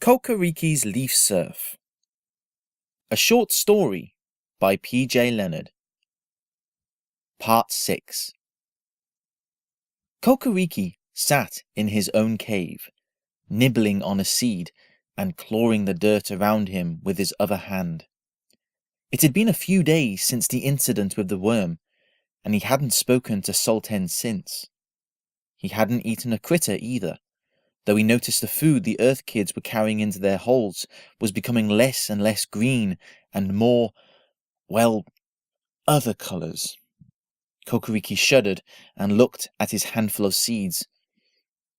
Kokkariki's Leaf Surf. A short story by PJ Leonard. Part 6. Kokkariki sat in his own cave, nibbling on a seed and clawing the dirt around him with his other hand. It had been a few days since the incident with the worm, and he hadn't spoken to Sultan since. He hadn't eaten a critter either, though he noticed the food the Earth Kids were carrying into their holes was becoming less and less green and more, well, other colours. Kokkariki shuddered and looked at his handful of seeds.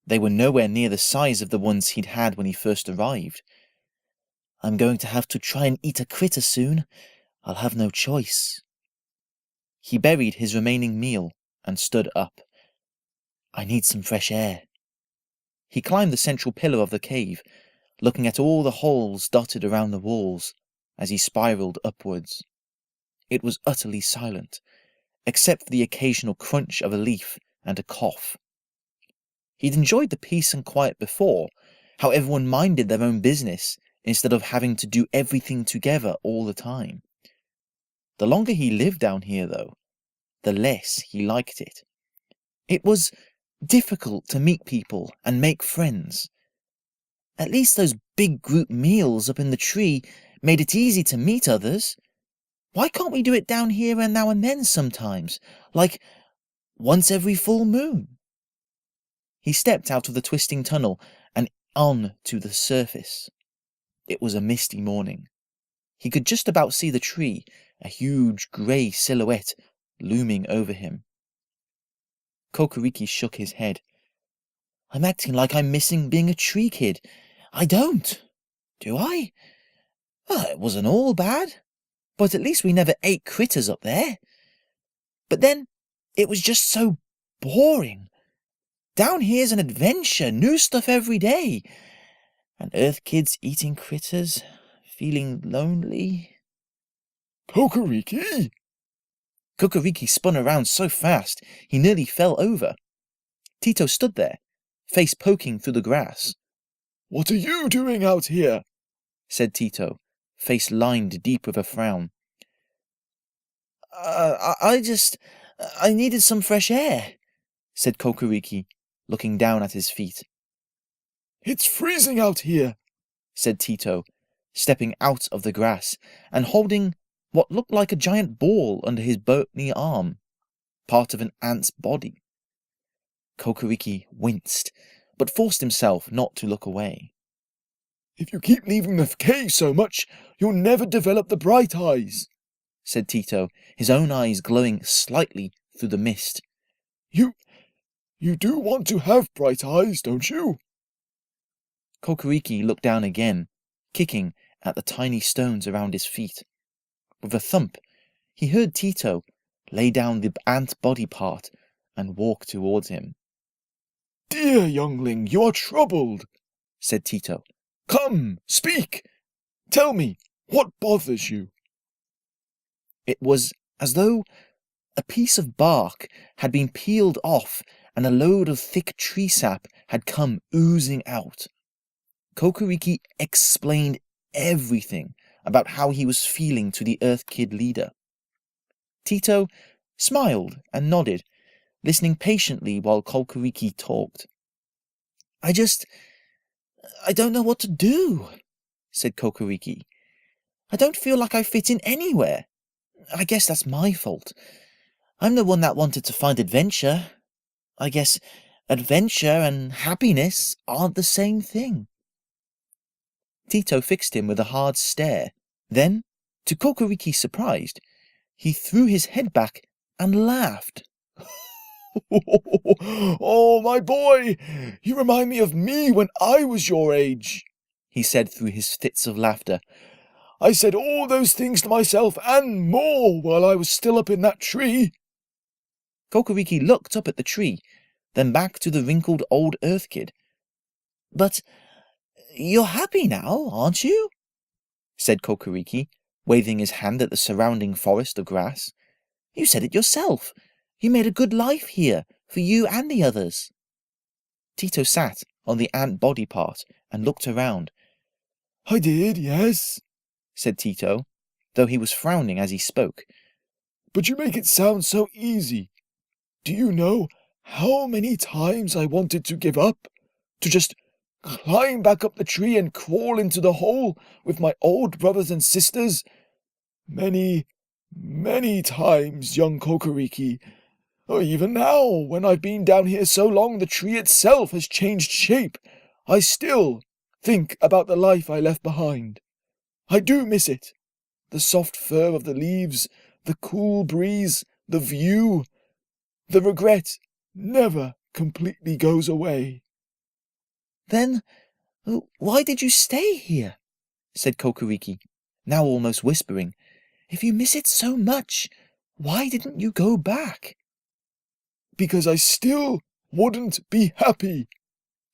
They were nowhere near the size of the ones he'd had when he first arrived. I'm going to have to try and eat a critter soon. I'll have no choice. He buried his remaining meal and stood up. I need some fresh air. He climbed the central pillar of the cave, looking at all the holes dotted around the walls as he spiraled upwards. It was utterly silent, except for the occasional crunch of a leaf and a cough. He'd enjoyed the peace and quiet before, how everyone minded their own business instead of having to do everything together all the time. The longer he lived down here, though, the less he liked it. It was difficult to meet people and make friends. At least those big group meals up in the tree made it easy to meet others. Why can't we do it down here and now and then sometimes, like once every full moon? He stepped out of the twisting tunnel and on to the surface. It was a misty morning. He could just about see the tree, a huge grey silhouette looming over him. Kokkariki shook his head. I'm acting like I'm missing being a tree kid. I don't. Do I? Well, it wasn't all bad. But at least we never ate critters up there. But then, it was just so boring. Down here's an adventure, new stuff every day. And Earth kids eating critters, feeling lonely. Kokkariki! Kokkariki spun around so fast, he nearly fell over. Tito stood there, face poking through the grass. What are you doing out here? Said Tito, face lined deep with a frown. I needed some fresh air, said Kokkariki, looking down at his feet. It's freezing out here, said Tito, stepping out of the grass and holding what looked like a giant ball under his bony arm, part of an ant's body. Kokkariki winced, but forced himself not to look away. If you keep leaving the cave so much, you'll never develop the bright eyes, said Tito, his own eyes glowing slightly through the mist. You do want to have bright eyes, don't you? Kokkariki looked down again, kicking at the tiny stones around his feet. With a thump, he heard Tito lay down the ant body part and walk towards him. Dear youngling, you are troubled, said Tito. Come, speak. Tell me, what bothers you? It was as though a piece of bark had been peeled off and a load of thick tree sap had come oozing out. Kokkariki explained everything about how he was feeling to the Earth Kid leader. Tito smiled and nodded, listening patiently while Kokkariki talked. I don't know what to do, said Kokkariki. I don't feel like I fit in anywhere. I guess that's my fault. I'm the one that wanted to find adventure. I guess adventure and happiness aren't the same thing. Tito fixed him with a hard stare. Then, to Kokkariki's surprise, he threw his head back and laughed. Oh, my boy, you remind me of me when I was your age, he said through his fits of laughter. I said all those things to myself and more while I was still up in that tree. Kokkariki looked up at the tree, then back to the wrinkled old Earth Kid. But you're happy now, aren't you? Said Kokkariki, waving his hand at the surrounding forest of grass. You said it yourself. You made a good life here, for you and the others. Tito sat on the ant body part and looked around. I did, yes, said Tito, though he was frowning as he spoke. But you make it sound so easy. Do you know how many times I wanted to give up? To just climb back up the tree and crawl into the hole with my old brothers and sisters? Many, many times, young Kokkariki. Or even now, when I've been down here so long the tree itself has changed shape, I still think about the life I left behind. I do miss it. The soft fur of the leaves, the cool breeze, the view. The regret never completely goes away. Then, why did you stay here? Said Kokkariki, now almost whispering. If you miss it so much, why didn't you go back? Because I still wouldn't be happy,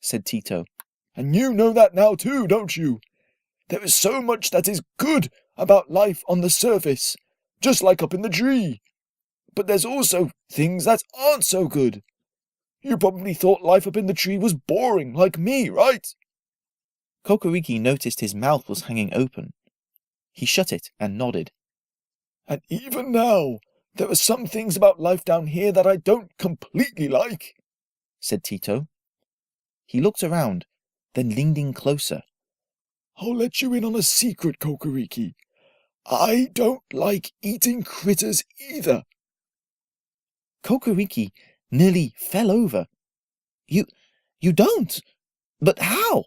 said Tito. And you know that now too, don't you? There is so much that is good about life on the surface, just like up in the tree. But there's also things that aren't so good. You probably thought life up in the tree was boring, like me, right? Kokkariki noticed his mouth was hanging open. He shut it and nodded. And even now, there are some things about life down here that I don't completely like, said Tito. He looked around, then leaned in closer. I'll let you in on a secret, Kokkariki. I don't like eating critters either. Kokkariki nearly fell over. You don't? But how?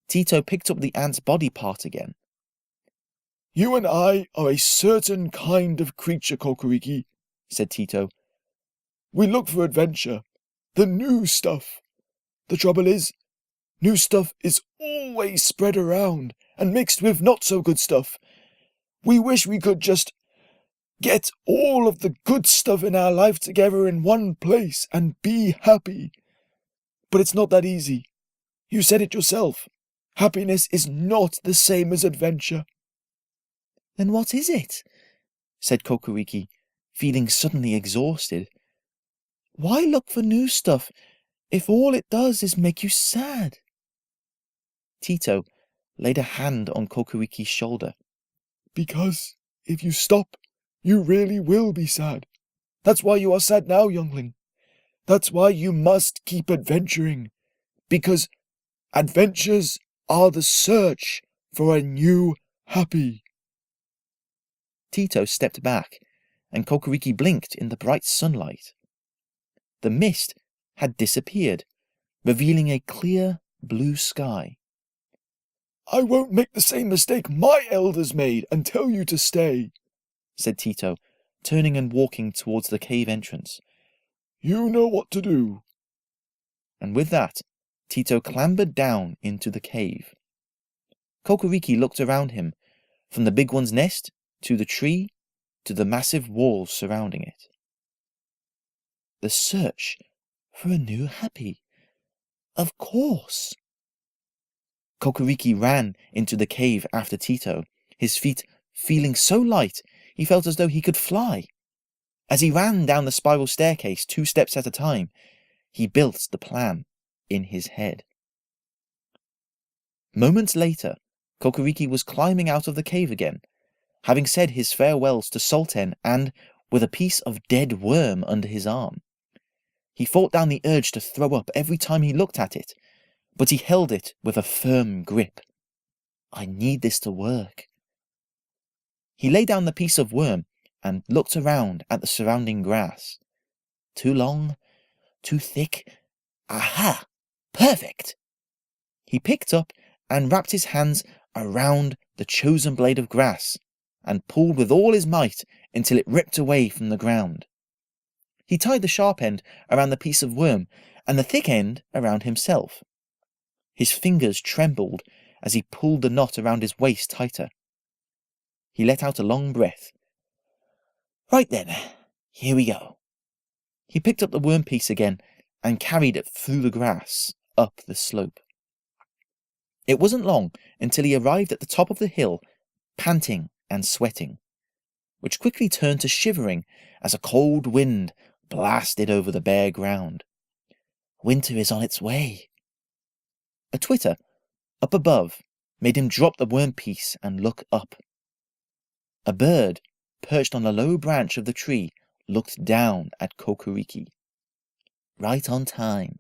Tito picked up the ant's body part again. You and I are a certain kind of creature, Kokkariki, said Tito. We look for adventure, the new stuff. The trouble is, new stuff is always spread around and mixed with not-so-good stuff. We wish we could just get all of the good stuff in our life together in one place and be happy. But it's not that easy. You said it yourself. Happiness is not the same as adventure. Then what is it? Said Kokkariki, feeling suddenly exhausted. Why look for new stuff if all it does is make you sad? Tito laid a hand on Kokkariki's shoulder. Because if you stop, you really will be sad. That's why you are sad now, youngling. That's why you must keep adventuring. Because adventures are the search for a new happy. Tito stepped back, and Kokkariki blinked in the bright sunlight. The mist had disappeared, revealing a clear blue sky. I won't make the same mistake my elders made and tell you to stay, said Tito, turning and walking towards the cave entrance. You know what to do. And with that, Tito clambered down into the cave. Kokkariki looked around him, from the big one's nest to the tree to the massive walls surrounding it. The search for a new happy. Of course. Kokkariki ran into the cave after Tito, his feet feeling so light he felt as though he could fly. As he ran down the spiral staircase 2 steps at a time, he built the plan in his head. Moments later, Kokkariki was climbing out of the cave again, having said his farewells to Sultan and with a piece of dead worm under his arm. He fought down the urge to throw up every time he looked at it, but he held it with a firm grip. I need this to work. He laid down the piece of worm and looked around at the surrounding grass. Too long, too thick. Aha! Perfect! He picked up and wrapped his hands around the chosen blade of grass and pulled with all his might until it ripped away from the ground. He tied the sharp end around the piece of worm and the thick end around himself. His fingers trembled as he pulled the knot around his waist tighter. He let out a long breath. Right then, here we go. He picked up the worm piece again and carried it through the grass, up the slope. It wasn't long until he arrived at the top of the hill, panting and sweating, which quickly turned to shivering as a cold wind blasted over the bare ground. Winter is on its way. A twitter, up above, made him drop the worm piece and look up. A bird, perched on a low branch of the tree, looked down at Kokkariki. Right on time.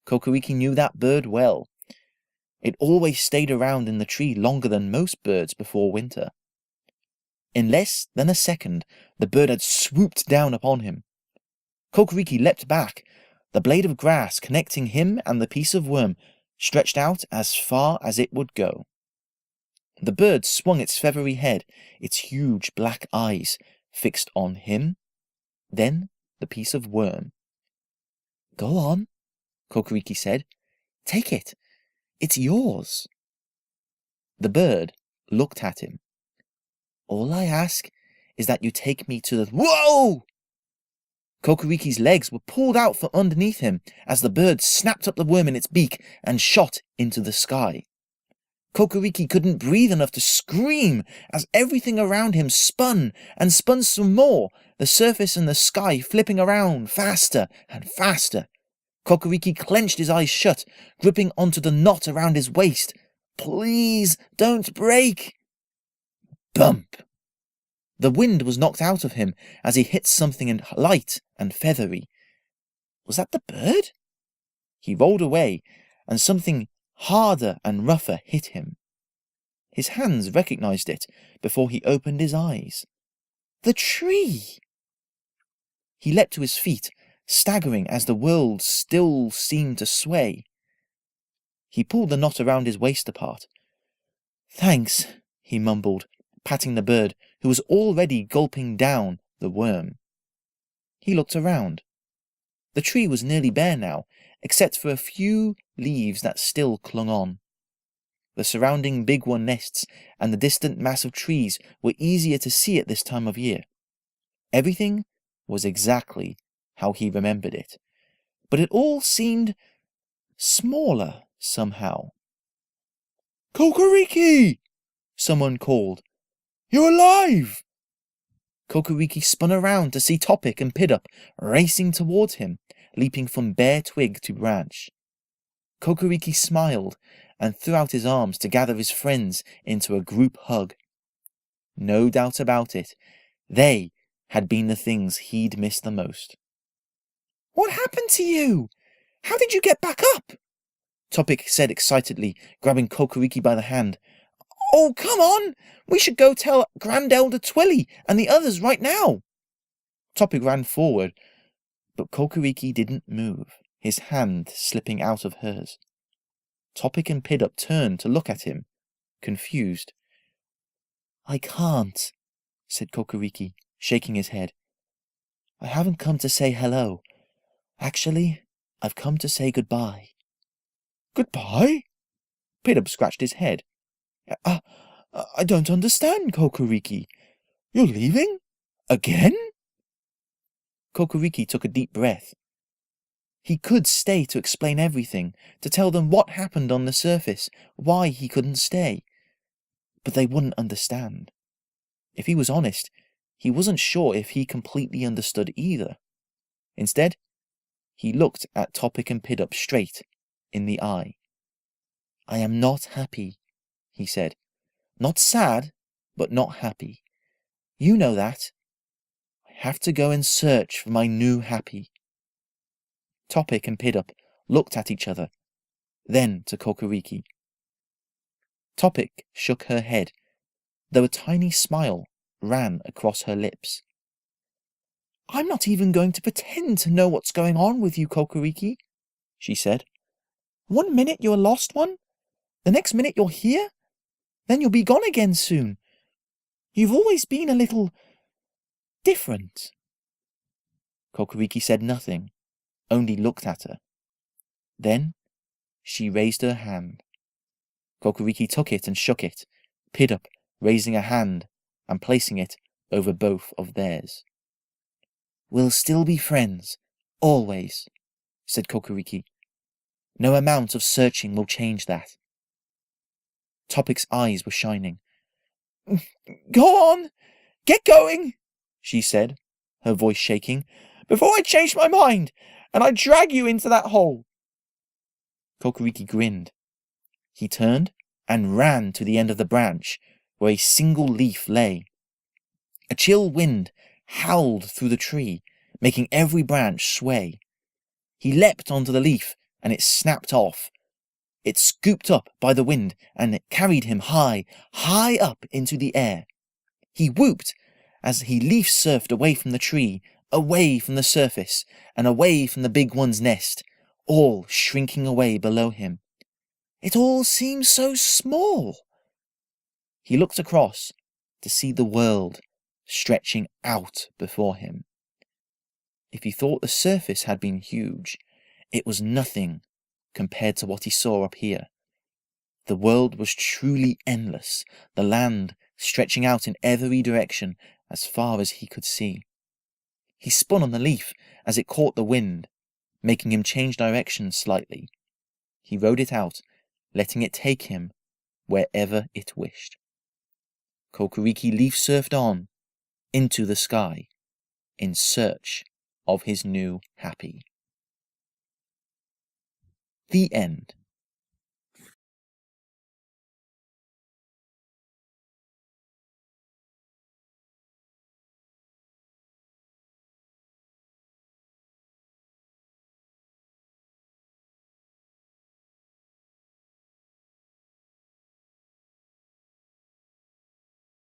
Kokkariki knew that bird well. It always stayed around in the tree longer than most birds before winter. In less than a second, the bird had swooped down upon him. Kokkariki leapt back, the blade of grass connecting him and the piece of worm stretched out as far as it would go. The bird swung its feathery head, its huge black eyes fixed on him, then the piece of worm. Go on, Kokkariki said. Take it. It's yours. The bird looked at him. All I ask is that you take me to the... Whoa! Kokkariki's legs were pulled out from underneath him as the bird snapped up the worm in its beak and shot into the sky. Kokkariki couldn't breathe enough to scream as everything around him spun and spun some more, the surface and the sky flipping around faster and faster. Kokkariki clenched his eyes shut, gripping onto the knot around his waist. Please, don't break! Bump! The wind was knocked out of him as he hit something light and feathery. Was that the bird? He rolled away, and something harder and rougher hit him. His hands recognized it before he opened his eyes. The tree! He leapt to his feet, staggering as the world still seemed to sway. He pulled the knot around his waist apart. Thanks, he mumbled, patting the bird, who was already gulping down the worm. He looked around. The tree was nearly bare now, except for a few leaves that still clung on. The surrounding big one nests and the distant mass of trees were easier to see at this time of year. Everything was exactly how he remembered it, but it all seemed smaller somehow. Kokkariki! Someone called. You're alive! Kokkariki spun around to see Topic and Piddup racing towards him, leaping from bare twig to branch. Kokkariki smiled and threw out his arms to gather his friends into a group hug. No doubt about it, they had been the things he'd missed the most. What happened to you? How did you get back up? Topic said excitedly, grabbing Kokkariki by the hand. Oh, come on! We should go tell Grand Elder Twilly and the others right now! Topic ran forward, but Kokkariki didn't move, his hand slipping out of hers. Topic and Piddup turned to look at him, confused. I can't, said Kokkariki, shaking his head. I haven't come to say hello. Actually, I've come to say goodbye. Goodbye? Piddup scratched his head. I don't understand, Kokkariki. You're leaving? Again? Kokkariki took a deep breath. He could stay to explain everything, to tell them what happened on the surface, why he couldn't stay. But they wouldn't understand. If he was honest, he wasn't sure if he completely understood either. Instead, he looked at Topic and Piddup straight in the eye. I am not happy, he said. Not sad, but not happy. You know that. I have to go and search for my new happy. Topic and Piddup looked at each other, then to Kokkariki. Topic shook her head, though a tiny smile ran across her lips. I'm not even going to pretend to know what's going on with you, Kokkariki, she said. 1 minute you're a lost one, the next minute you're here, then you'll be gone again soon. You've always been a little different. Kokkariki said nothing, only looked at her. Then she raised her hand. Kokkariki took it and shook it, Piddup raising a hand and placing it over both of theirs. We'll still be friends, always, said Kokkariki. No amount of searching will change that. Topic's eyes were shining. Go on! Get going! She said, her voice shaking. before I change my mind and I drag you into that hole." Kokkariki grinned. He turned and ran to the end of the branch, where a single leaf lay. A chill wind howled through the tree, making every branch sway. He leapt onto the leaf, and it snapped off. It scooped up by the wind, and it carried him high, high up into the air. He whooped as he leaf surfed away from the tree, away from the surface, and away from the big one's nest, all shrinking away below him. It all seemed so small. He looked across to see the world stretching out before him. If he thought the surface had been huge, it was nothing compared to what he saw up here. The world was truly endless, the land stretching out in every direction as far as he could see. He spun on the leaf as it caught the wind, making him change direction slightly. He rode it out, letting it take him wherever it wished. Kokkariki leaf surfed on into the sky in search of his new happy. The end.